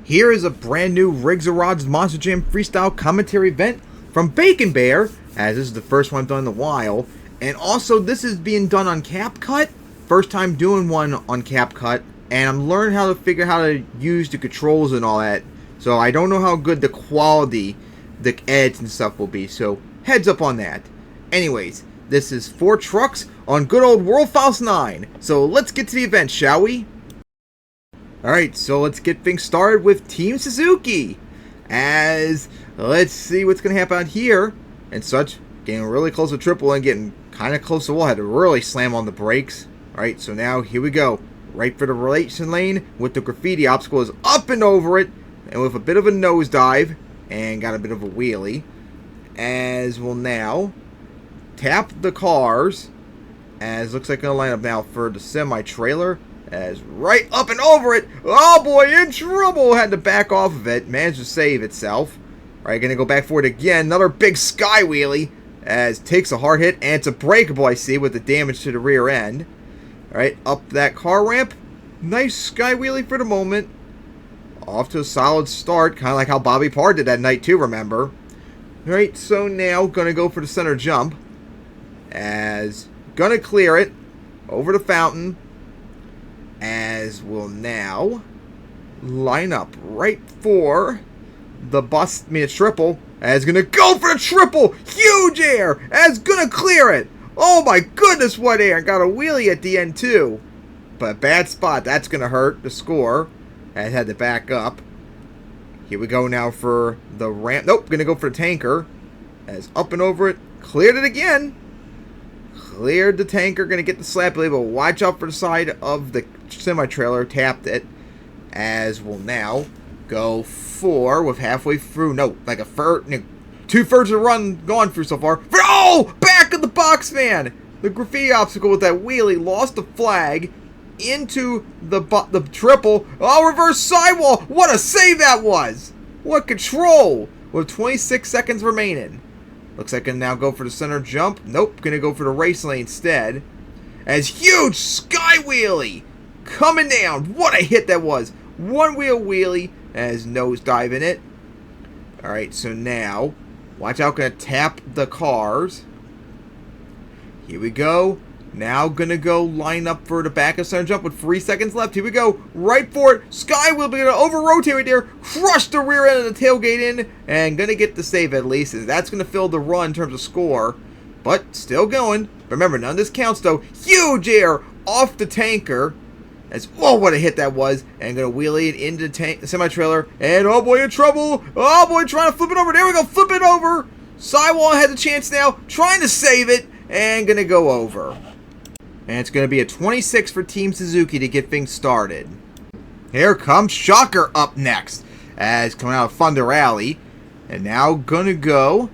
Here is a brand new Rigs or Rods Monster Jam Freestyle Commentary event from Baconbear, as this is the first one I've done in a while. And also, this is being done on CapCut. First time doing one on CapCut. And I'm learning how to figure how to use the controls and all that. So I don't know how good the quality, the edits and stuff will be. So heads up on that. Anyways, this is 4 trucks on good old World Faust 9. So let's get to the event, shall we? Alright, so let's get things started with Team Suzuki. As, let's see what's going to happen out here. And such, getting really close to triple and getting kind of close to the wall. Had to really slam on the brakes. Alright, so now here we go. Right for the relation lane with the graffiti obstacle is up and over it. And with a bit of a nosedive. And got a bit of a wheelie. As we'll now tap the cars. As looks like going to line up now for the semi-trailer. As right up and over it. Oh boy, in trouble. Had to back off of it. Managed to save itself. Alright, going to go back for it again. Another big sky wheelie. As takes a hard hit. And it's a breakable, I see, with the damage to the rear end. Alright, up that car ramp. Nice sky wheelie for the moment. Off to a solid start. Kind of like how Bobby Parr did that night too, remember? Alright, so now going to go for the center jump. As going to clear it. Over the fountain. As we'll now line up right for the triple. As gonna go for the triple. Huge air. As gonna clear it. Oh my goodness, what air. Got a wheelie at the end too. But bad spot. That's gonna hurt the score. As had to back up. Here we go now for the ramp. Nope, gonna go for the tanker. As up and over it. Cleared it again. Cleared the tanker, gonna get the slap label. Watch out for the side of the semi-trailer. Tapped it. As we'll now go for, with halfway through, no, like a third, 2/3 of the run gone through so far. Oh! Back of the box man! The graffiti obstacle with that wheelie lost the flag into the triple. Oh, reverse sidewall! What a save that was! What control! With 26 seconds remaining. Looks like I can now go for the center jump. Nope, gonna go for the race lane instead. As huge sky wheelie coming down. What a hit that was. One wheel wheelie as nosedive in it. Alright, so now, watch out, gonna tap the cars. Here we go. Now gonna go line up for the back of center jump with 3 seconds left. Here we go. Right for it. Sky wheel, gonna over rotate right there. Crush the rear end of the tailgate in. And gonna get the save at least. As that's gonna fill the run in terms of score. But still going. Remember, none of this counts though. Huge air off the tanker. As, oh, what a hit that was. And gonna wheelie it into the semi-trailer. And oh boy, in trouble. Oh boy, trying to flip it over. There we go. Flip it over. Sidewall has a chance now. Trying to save it. And gonna go over. And it's going to be a 26 for Team Suzuki to get things started. Here comes Shocker up next. As coming out of Thunder Alley. And now going to go.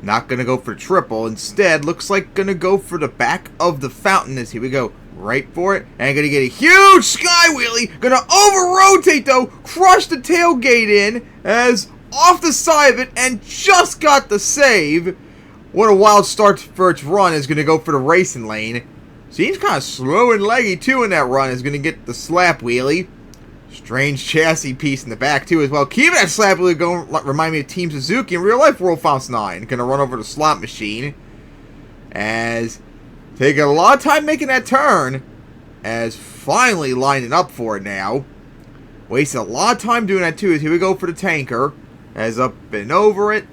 Not going to go for triple. Instead, looks like going to go for the back of the fountain. As here we go. Right for it. And going to get a huge sky wheelie. Going to over-rotate though. Crush the tailgate in. As off the side of it. And just got the save. What a wild start for its run. Is going to go for the racing lane. Seems kind of slow and leggy too in that run. Is going to get the slap wheelie. Strange chassis piece in the back too as well. Keep that slap wheelie going. Remind me of Team Suzuki in real life World Faust 9. Going to run over the slot machine. As taking a lot of time making that turn. As finally lining up for it now. Wasted a lot of time doing that too. As here we go for the tanker. As up and over it.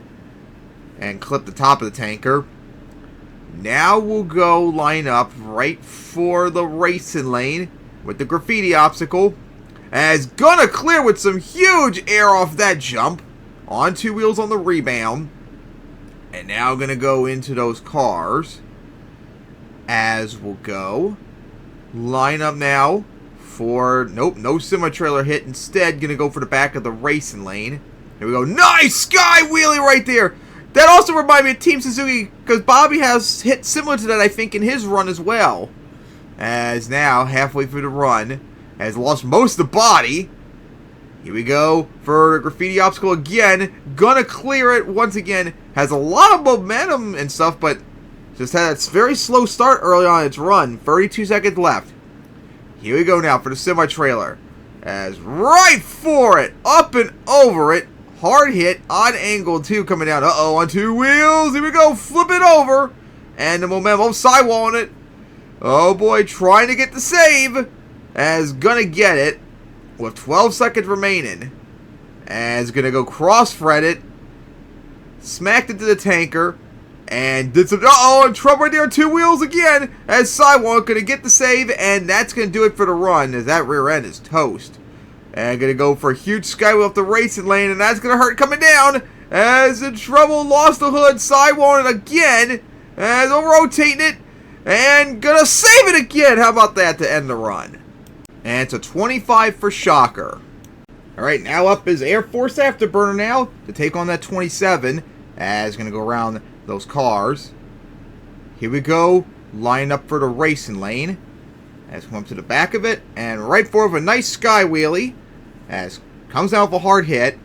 And clip the top of the tanker. Now we'll go line up right for the racing lane with the graffiti obstacle. As gonna clear with some huge air off that jump. On 2 wheels on the rebound. And now gonna go into those cars. As we'll go. Line up now for, nope, no semi-trailer hit. Instead, gonna go for the back of the racing lane. Here we go. Nice sky wheelie right there. That also reminded me of Team Suzuki, because Bobby has hit similar to that, I think, in his run as well. As now, halfway through the run, has lost most of the body. Here we go for the graffiti obstacle again. Gonna clear it once again. Has a lot of momentum and stuff, but just had a very slow start early on its run. 32 seconds left. Here we go now for the semi-trailer. As right for it. Up and over it. Hard hit. Odd angle too coming down. Uh-oh. On two wheels. Here we go. Flip it over. And the momentum. Sidewalling it. Oh boy. Trying to get the save. As gonna get it. With 12 seconds remaining. As gonna go cross-thread it. Smacked into the tanker. And did some... Uh-oh, in trouble right there. Two wheels again. As Sidewalk going to get the save. And that's going to do it for the run. As that rear end is toast. And going to go for a huge skywheel up the racing lane. And that's going to hurt coming down. As in trouble. Lost the hood. Sidewalk it again. As rotating it. And going to save it again. How about that to end the run? And it's a 25 for Shocker. Alright, now up is Air Force Afterburner now. To take on that 27. As going to go around those cars. Here we go. Line up for the racing lane. As come up to the back of it. And right forward with a nice sky wheelie. As comes out with a hard hit.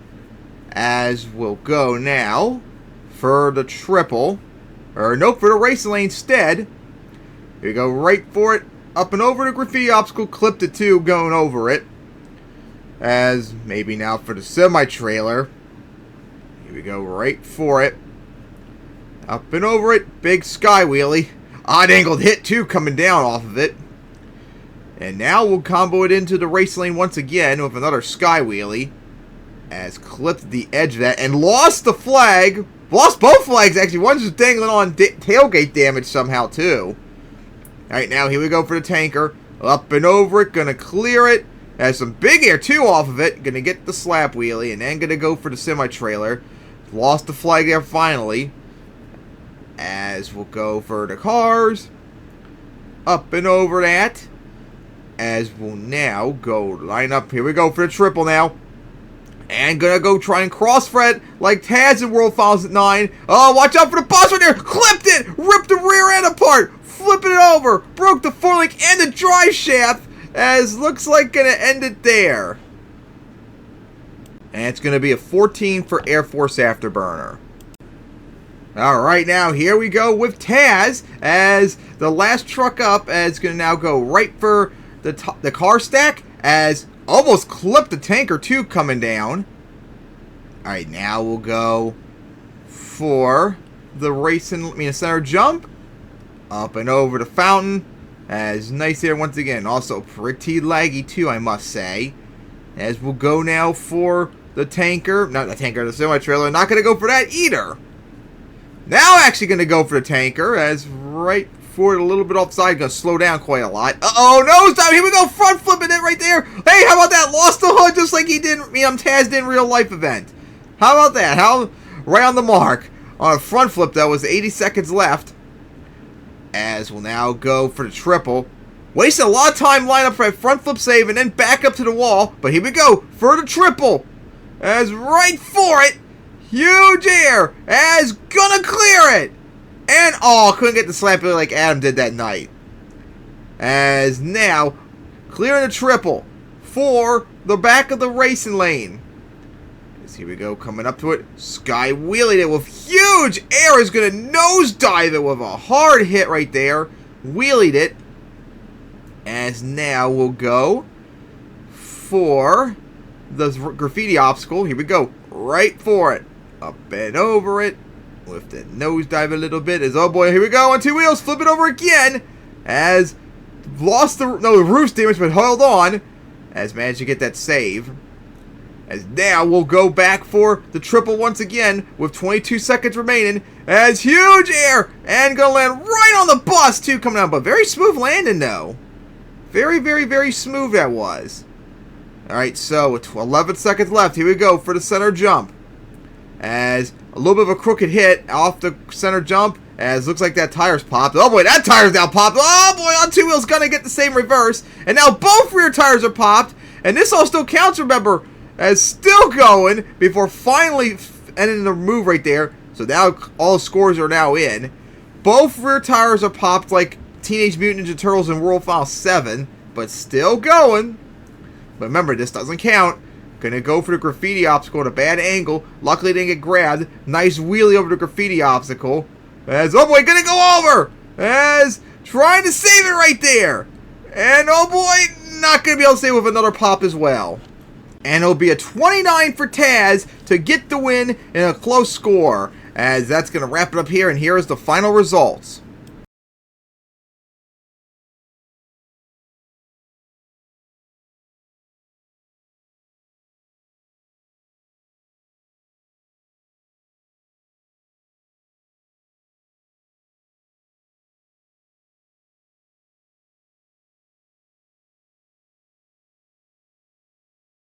As we'll go now for the triple. Or nope, for the racing lane instead. Here we go. Right for it. Up and over the graffiti obstacle. Clipped it too. Going over it. As maybe now for the semi-trailer. Here we go. Right for it. Up and over it. Big sky wheelie. Odd angled hit too coming down off of it. And now we'll combo it into the race lane once again with another sky wheelie. As clipped the edge of that and lost the flag. Lost both flags actually. One's just dangling on tailgate damage somehow too. Alright, now here we go for the tanker. Up and over it. Gonna clear it. Has some big air too off of it. Gonna get the slap wheelie. And then gonna go for the semi-trailer. Lost the flag there finally. As we'll go for the cars. Up and over that. As we'll now go line up. Here we go for the triple now. And gonna go try and cross-thread like Taz in World Finals at 9. Oh, watch out for the boss right there. Clipped it. Ripped the rear end apart. Flipping it over. Broke the forelink and the drive shaft. As looks like gonna end it there. And it's gonna be a 14 for Air Force Afterburner. Alright, now here we go with Taz as the last truck up as going to now go right for the car stack as almost clipped the tanker too coming down. Alright, now we'll go for the center jump. Up and over the fountain as nice there once again. Also pretty laggy too, I must say. As we'll go now for the tanker. Not the tanker, the semi-trailer. Not going to go for that either. Now actually going to go for the tanker as right forward a little bit offside. Going to slow down quite a lot. Uh-oh, nosedive. Here we go. Front flipping it right there. Hey, how about that? Lost the hood just like he did. Taz did in real life event. How about that? Right on the mark. On a front flip that was 80 seconds left. As we'll now go for the triple. Wasted a lot of time line up for that front flip save and then back up to the wall. But here we go for the triple. As right for it. Huge air as gonna clear it. And oh, couldn't get the slap like Adam did that night. As now clearing the triple for the back of the racing lane. As here we go, coming up to it. Sky wheeling it with huge air. Is gonna nosedive it with a hard hit right there. Wheelied it. As now we'll go for the graffiti obstacle. Here we go. Right for it. Up and over it. With the nosedive a little bit. As oh boy, here we go on two wheels. Flip it over again. As lost the roof's damage, but held on. As managed to get that save. As now we'll go back for the triple once again with 22 seconds remaining. As huge air and gonna land right on the bus too coming out. But very smooth landing though. Very, very, very smooth that was. Alright, so with 11 seconds left, here we go for the center jump. As a little bit of a crooked hit off the center jump. As looks like that tire's popped. Oh boy, that tire's now popped. Oh boy, on two wheels gonna get the same reverse. And now both rear tires are popped. And this all still counts, remember, as still going before finally ending the move right there. So now all scores are now in. Both rear tires are popped like Teenage Mutant Ninja Turtles in World Final 7. But still going. But remember, this doesn't count. Gonna go for the graffiti obstacle at a bad angle. Luckily didn't get grabbed. Nice wheelie over the graffiti obstacle. As, oh boy, gonna go over! As, trying to save it right there! And oh boy, not going to be able to say with another pop as well. And it'll be a 29 for Taz to get the win in a close score. As that's going to wrap it up here, and here is the final results.